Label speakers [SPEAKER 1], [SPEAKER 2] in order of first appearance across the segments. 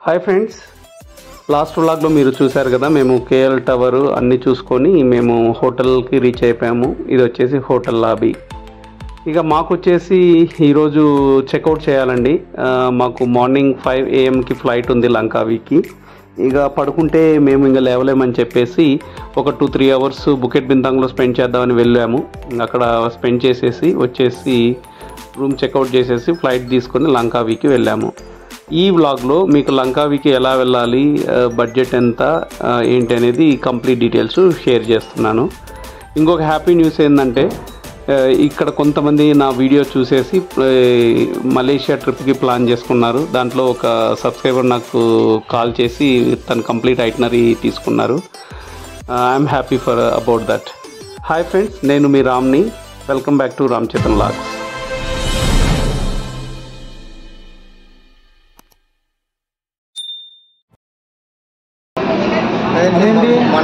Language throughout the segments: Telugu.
[SPEAKER 1] హాయ్ ఫ్రెండ్స్, లాస్ట్ వ్లాగ్లో మీరు చూశారు కదా, మేము కేఎల్ టవర్ అన్నీ చూసుకొని మేము హోటల్కి రీచ్ అయిపోయాము. ఇది వచ్చేసి హోటల్ లాబీ. ఇక మాకు వచ్చేసి ఈరోజు చెక్అవుట్ చేయాలండి. మాకు మార్నింగ్ 5 AM ఫ్లైట్ ఉంది లంకావీకి. ఇక పడుకుంటే మేము ఇంకా లేవలేమని చెప్పేసి ఒక 2-3 అవర్స్ బుకెట్ బింతాంగ్లో స్పెండ్ చేద్దామని వెళ్ళాము. అక్కడ స్పెండ్ చేసేసి వచ్చేసి రూమ్ చెక్అవుట్ చేసేసి ఫ్లైట్ తీసుకొని లంకావీకి వెళ్ళాము. ఈ వ్లాగ్లో మీకు లంకావీకి ఎలా వెళ్ళాలి, బడ్జెట్ ఎంత, ఏంటి అనేది కంప్లీట్ డీటెయిల్స్ షేర్ చేస్తున్నాను. ఇంకొక హ్యాపీ న్యూస్ ఏంటంటే, ఇక్కడ కొంతమంది నా వీడియో చూసేసి మలేషియా ట్రిప్కి ప్లాన్ చేసుకున్నారు. దాంట్లో ఒక సబ్స్క్రైబర్ నాకు కాల్ చేసి తను కంప్లీట్ ఐటనరీ తీసుకున్నారు. I'm happy for about that. Hi friends, నేను మీ రామ్ని. Welcome back to Ram Chetan vlogs.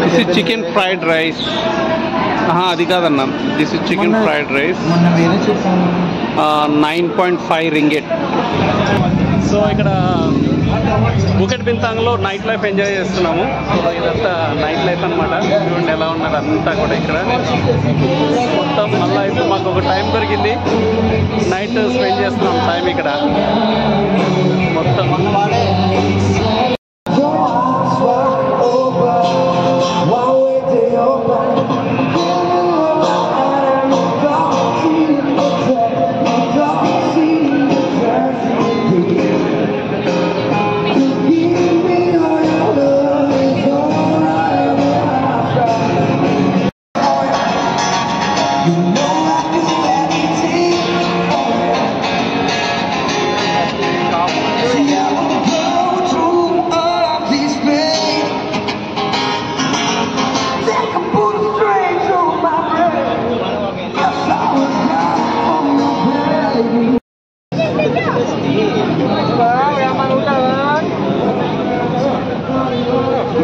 [SPEAKER 1] This is chicken fried rice. అది కాదన్నా, this is chicken fried rice, 9.5 ringgit. So ఇక్కడ బుకెట్ బింతాంగ్లో నైట్ లైఫ్ ఎంజాయ్ చేస్తున్నాము. సో ఇదంతా నైట్ లైఫ్ అనమాట. చూడండి ఎలా ఉన్నారు అంతా కూడా ఇక్కడ మొత్తం. మళ్ళీ ఇప్పుడు మాకు ఒక టైం దొరికింది, నైట్ స్పెండ్ చేస్తున్నాం టైం ఇక్కడ మొత్తం.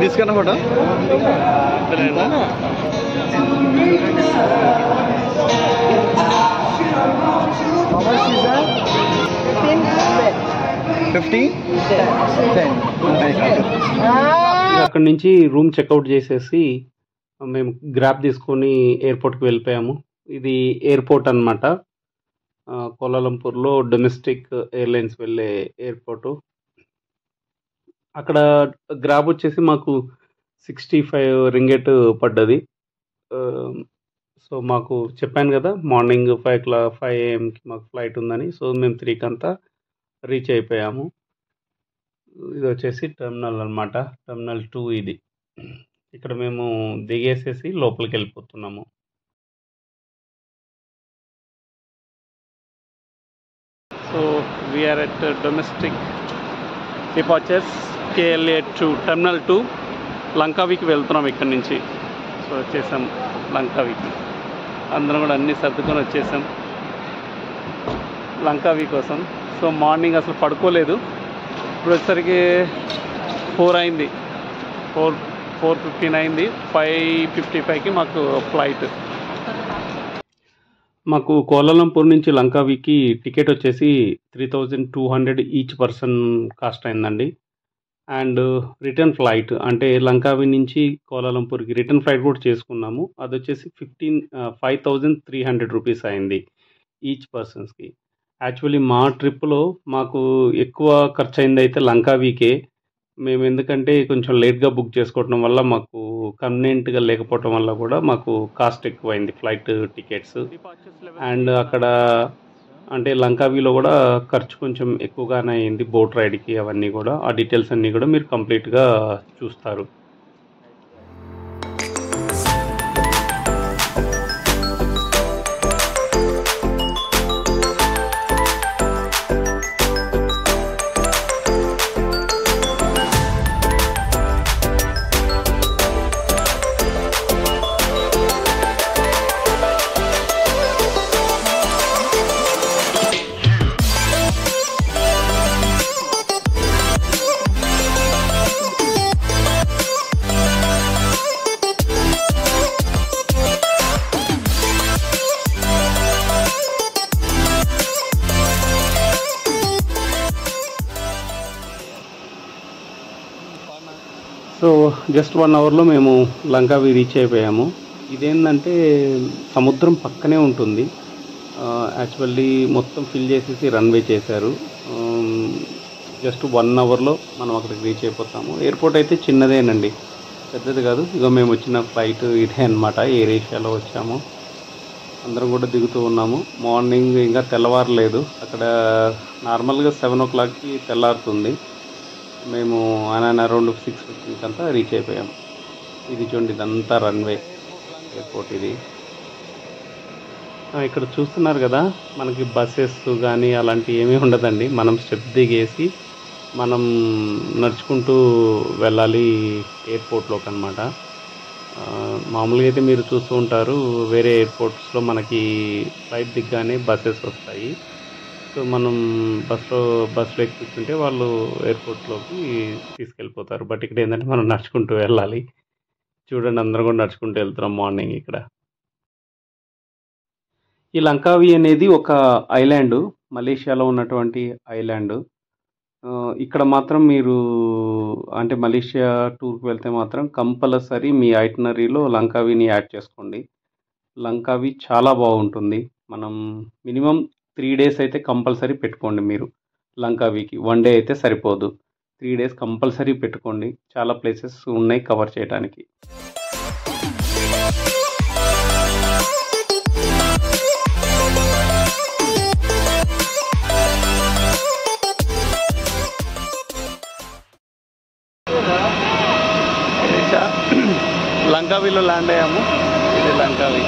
[SPEAKER 1] తీసుకున్నా ఫోటో అక్కడి నుంచి రూమ్ చెక్అవుట్ చేసేసి మేము గ్రాబ్ తీసుకొని ఎయిర్పోర్ట్కి వెళ్ళిపోయాము. ఇది ఎయిర్పోర్ట్ అనమాట, కోలాలంపూర్లో డొమెస్టిక్ ఎయిర్లైన్స్ వెళ్ళే ఎయిర్పోర్టు. అక్కడ గ్రాబ్ వచ్చేసి మాకు 65 రింగిట్ పడ్డది. సో మాకు చెప్పాను కదా, మార్నింగ్ 5 AM మాకు ఫ్లైట్ ఉందని. సో మేము 3 అంతా రీచ్ అయిపోయాము. ఇది వచ్చేసి టెర్మినల్ అనమాట, టెర్మినల్ 2 ఇది. ఇక్కడ మేము దిగేసేసి లోపలికి వెళ్ళిపోతున్నాము. So we are at domestic departures KLA2 terminal 2 లంకావీకి వెళ్తున్నాం ఇక్కడి నుంచి. సో వచ్చేసాం లంకావీకి. అందరం కూడా అన్నీ సర్దుకొని వచ్చేసాం లంకావీ కోసం. సో మార్నింగ్ అసలు పడుకోలేదు. ఇప్పుడు వచ్చేసరికి 4 అయింది, 4:15 అయింది. 5:55కి మాకు ఫ్లైట్. మాకు కోలాలంపూర్ నుంచి లంకావీకి టికెట్ వచ్చేసి 3200 ఈచ్ పర్సన్ కాస్ట్ అయిందండి. అండ్ రిటర్న్ ఫ్లైట్ అంటే లంకావీ నుంచి కోలాలంపూర్కి రిటర్న్ ఫ్లైట్ కూడా చేసుకున్నాము. అది వచ్చేసి 5,300 రూపీస్ అయింది ఈచ్ పర్సన్స్కి. యాక్చువల్లీ మా ట్రిప్లో మాకు ఎక్కువ ఖర్చు అయింది అయితే లంకావీకే. మేము ఎందుకంటే కొంచెం లేట్గా బుక్ చేసుకోవడం వల్ల, మాకు కన్వీనియంట్గా లేకపోవడం వల్ల కూడా మాకు కాస్ట్ ఎక్కువైంది ఫ్లైట్ టికెట్స్. అండ్ అక్కడ అంటే లంకావీలో కూడా ఖర్చు కొంచెం ఎక్కువగానే అయింది, బోట్ రైడ్కి అవన్నీ కూడా. ఆ డీటెయిల్స్ అన్నీ కూడా మీరు కంప్లీట్గా చూస్తారు. సో జస్ట్ 1 అవర్లో మేము లంకావి రీచ్ అయిపోయాము. ఇదేంటంటే సముద్రం పక్కనే ఉంటుంది. యాక్చువల్లీ మొత్తం ఫిల్ చేసేసి రన్వే చేశారు. జస్ట్ 1 అవర్లో మనం అక్కడికి రీచ్ అయిపోతాము. ఎయిర్పోర్ట్ అయితే చిన్నదేనండి, పెద్దది కాదు. ఇక మేము వచ్చిన ఫ్లైట్ ఇదే అనమాట. ఎయిర్ ఏషియాలో వచ్చాము. అందరం కూడా దిగుతూ ఉన్నాము. మార్నింగ్ ఇంకా తెల్లవారలేదు. అక్కడ నార్మల్గా 7 o'clockకి తెల్లారుతుంది. మేము అరౌండ్ 6:15 అంతా రీచ్ అయిపోయాము. ఇది చూడండి, ఇదంతా రన్వే ఎయిర్పోర్ట్ ఇది. ఇక్కడ చూస్తున్నారు కదా, మనకి బస్సెస్ కానీ అలాంటివి ఏమీ ఉండదండి. మనం స్టెప్ దిగేసి మనం నడుచుకుంటూ వెళ్ళాలి ఎయిర్పోర్ట్లోకి అనమాట. మామూలుగా అయితే మీరు చూస్తూ ఉంటారు, వేరే ఎయిర్పోర్ట్స్లో మనకి ఫ్లైట్ దిగ్గానే బస్సెస్ వస్తాయి. సో మనం బస్సులో ఎక్కి కూర్చుంటే వాళ్ళు ఎయిర్పోర్ట్లోకి తీసుకెళ్ళిపోతారు. బట్ ఇక్కడ ఏంటంటే మనం నడుచుకుంటూ వెళ్ళాలి. చూడండి, అందరం కూడా నడుచుకుంటూ వెళ్తున్నాం మార్నింగ్. ఇక్కడ ఈ లంకావి అనేది ఒక ఐలాండ్, మలేషియాలో ఉన్నటువంటి ఐలాండ్. ఇక్కడ మాత్రం మీరు అంటే మలేషియా టూర్కి వెళ్తే మాత్రం కంపల్సరీ మీ ఐటినరీలో లంకావిని యాడ్ చేసుకోండి. లంకావి చాలా బాగుంటుంది. మనం మినిమం 3 days అయితే కంపల్సరీ పెట్టుకోండి మీరు లంకావికి. 1 day అయితే సరిపోదు, 3 days కంపల్సరీ పెట్టుకోండి. చాలా ప్లేసెస్ ఉన్నాయి కవర్ చేయడానికి. లంకావిలో ల్యాండ్ అయ్యాము. ఇది లంకావి.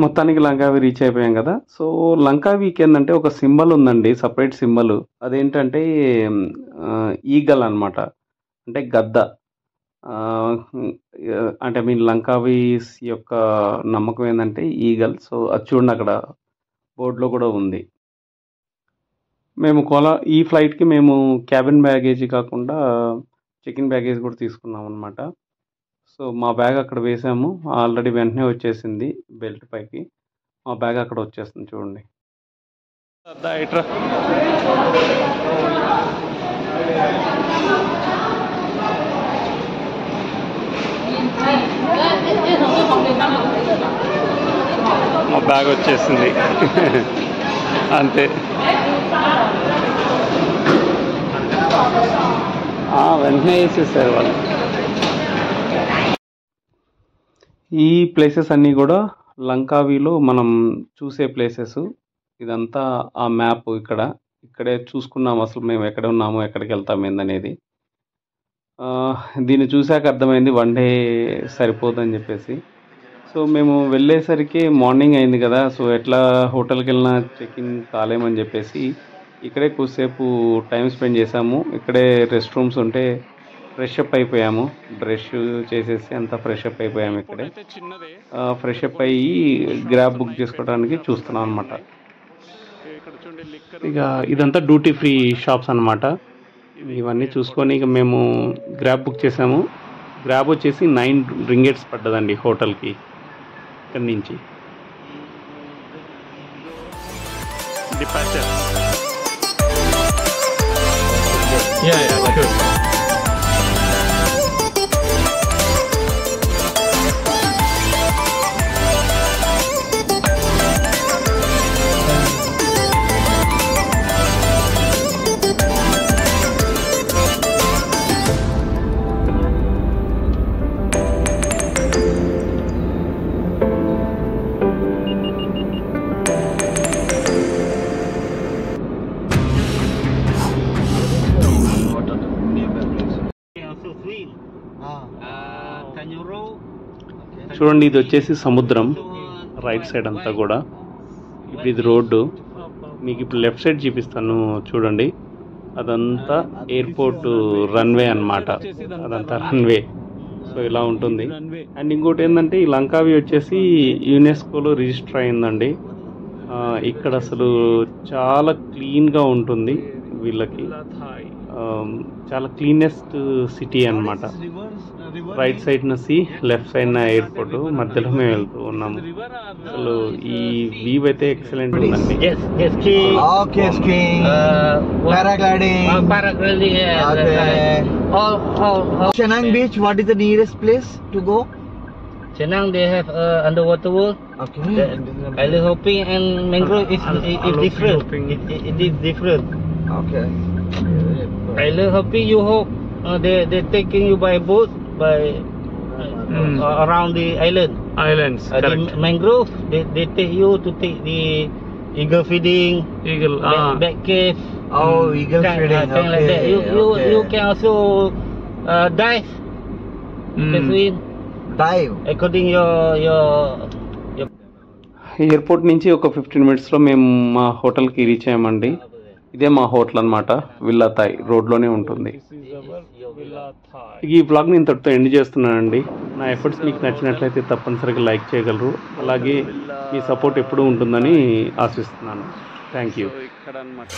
[SPEAKER 1] మొత్తానికి లంకావి రీచ్ అయిపోయాం కదా. సో లంకావికి ఏంటంటే ఒక సింబల్ ఉందండి, సపరేట్ సింబల్. అదేంటంటే ఈగల్ అనమాట, అంటే గద్ద. అంటే మీ లంకావీస్ యొక్క నమ్మకం ఏంటంటే ఈగల్. సో అది చూడండి, అక్కడ బోర్డులో కూడా ఉంది. మేము ఈ ఫ్లైట్కి మేము క్యాబిన్ బ్యాగేజీ కాకుండా చెక్-ఇన్ బ్యాగేజ్ కూడా తీసుకున్నాం అనమాట. సో మా బ్యాగ్ అక్కడ వేసాము. ఆల్రెడీ వెంటనే వచ్చేసింది బెల్ట్ పైకి. మా బ్యాగ్ అక్కడ వచ్చేస్తుంది చూడండి. మా బ్యాగ్ వచ్చేసింది అంతే. వెంటనే వేసేసారు వాళ్ళు. ఈ ప్లేసెస్ అన్నీ కూడా లంకావిలో మనం చూసే ప్లేసెస్. ఇదంతా ఆ మ్యాప్ ఇక్కడే చూసుకున్నాము అసలు మేము ఎక్కడ ఉన్నాము, ఎక్కడికి వెళ్తాము ఏందనేది. దీన్ని చూశాక అర్థమైంది 1 day సరిపోదని చెప్పేసి. సో మేము వెళ్ళేసరికి మార్నింగ్ అయింది కదా. సో ఎట్లా హోటల్కి వెళ్ళినా చెక్-ఇన్ కాలేమని చెప్పేసి ఇక్కడే కొద్దిసేపు టైం స్పెండ్ చేసాము. ఇక్కడే రెస్ట్ రూమ్స్ ఉంటే ఫ్రెష్ అప్ అయిపోయాము. బ్రష్ చేసేసి అంతా ఫ్రెష్ అప్ అయిపోయాము. ఇక్కడే ఫ్రెష్ అప్ అయ్యి గ్రాబ్ బుక్ చేసుకోవడానికి చూస్తున్నాం అనమాట. ఇక ఇదంతా డ్యూటీ ఫ్రీ షాప్స్ అనమాట. ఇవన్నీ చూసుకొని ఇక మేము గ్రాబ్ బుక్ చేసాము. గ్రాబ్ వచ్చేసి 9 ringgits పడ్డదండి హోటల్కి ఇక్కడి నుంచి. డిపార్చర్.
[SPEAKER 2] Yeah, sure.
[SPEAKER 1] చూడండి, ఇది వచ్చేసి సముద్రం రైట్ సైడ్ అంతా కూడా. ఇప్పుడు ఇది రోడ్డు. మీకు ఇప్పుడు లెఫ్ట్ సైడ్ చూపిస్తాను చూడండి. అదంతా ఎయిర్పోర్ట్ రన్వే అన్నమాట. అదంతా రన్వే. సో ఇలా ఉంటుంది. అండ్ ఇంకోటి ఏంటంటే ఈ లంకావి వచ్చేసి యునెస్కోలో రిజిస్టర్ అయిందండి. ఇక్కడ అసలు చాలా క్లీన్గా ఉంటుంది వీళ్ళకి. చాలా క్లీనెస్ట్ సిటీ అన్నమాట. రైట్ సైడ్న సీ, లెఫ్ట్ సైడ్న ఎయిర్పోర్ట్, మధ్యలో మేము వెళ్తూ ఉన్నాము. అసలు ఈ వ్యూ అయితే ఎక్సలెంట్ ఉందండి.
[SPEAKER 2] Jet ski.
[SPEAKER 3] Okay, skiing, paragliding.
[SPEAKER 2] Paragliding. Yeah.
[SPEAKER 3] Okay.
[SPEAKER 2] All.
[SPEAKER 3] Chenang Beach, what is the nearest place to go?
[SPEAKER 2] Chenang, they have underwater world.
[SPEAKER 3] Okay.
[SPEAKER 2] Island hopping and mangrove is different. It is different.
[SPEAKER 3] Okay.
[SPEAKER 2] Island hopping, you hop. They taking you by boat around the island.
[SPEAKER 1] Islands
[SPEAKER 2] The mangrove, they take you to take the eagle feeding,
[SPEAKER 1] eagle
[SPEAKER 2] back cave.
[SPEAKER 3] Oh, eagle feeding.
[SPEAKER 2] Thing like that.
[SPEAKER 3] Okay.
[SPEAKER 2] You can also dive. You can swim
[SPEAKER 3] Dive.
[SPEAKER 2] according your
[SPEAKER 1] airport నుంచి ఒక 15 మినిట్స్లో మేము మా హోటల్కి రీచ్ అయ్యామండి. ఇదే మా హోటల్ అనమాట, విల్లా థాయ్, రోడ్లోనే ఉంటుంది. ఈ బ్లాగ్ని ఇంతటితో ఎండ్ చేస్తున్నానండి. నా ఎఫర్ట్స్ మీకు నచ్చినట్లయితే తప్పనిసరిగా లైక్ చేయగలరు. అలాగే మీ సపోర్ట్ ఎప్పుడూ ఉంటుందని ఆశిస్తున్నాను. Thank you. ఇక్కడ అనమాట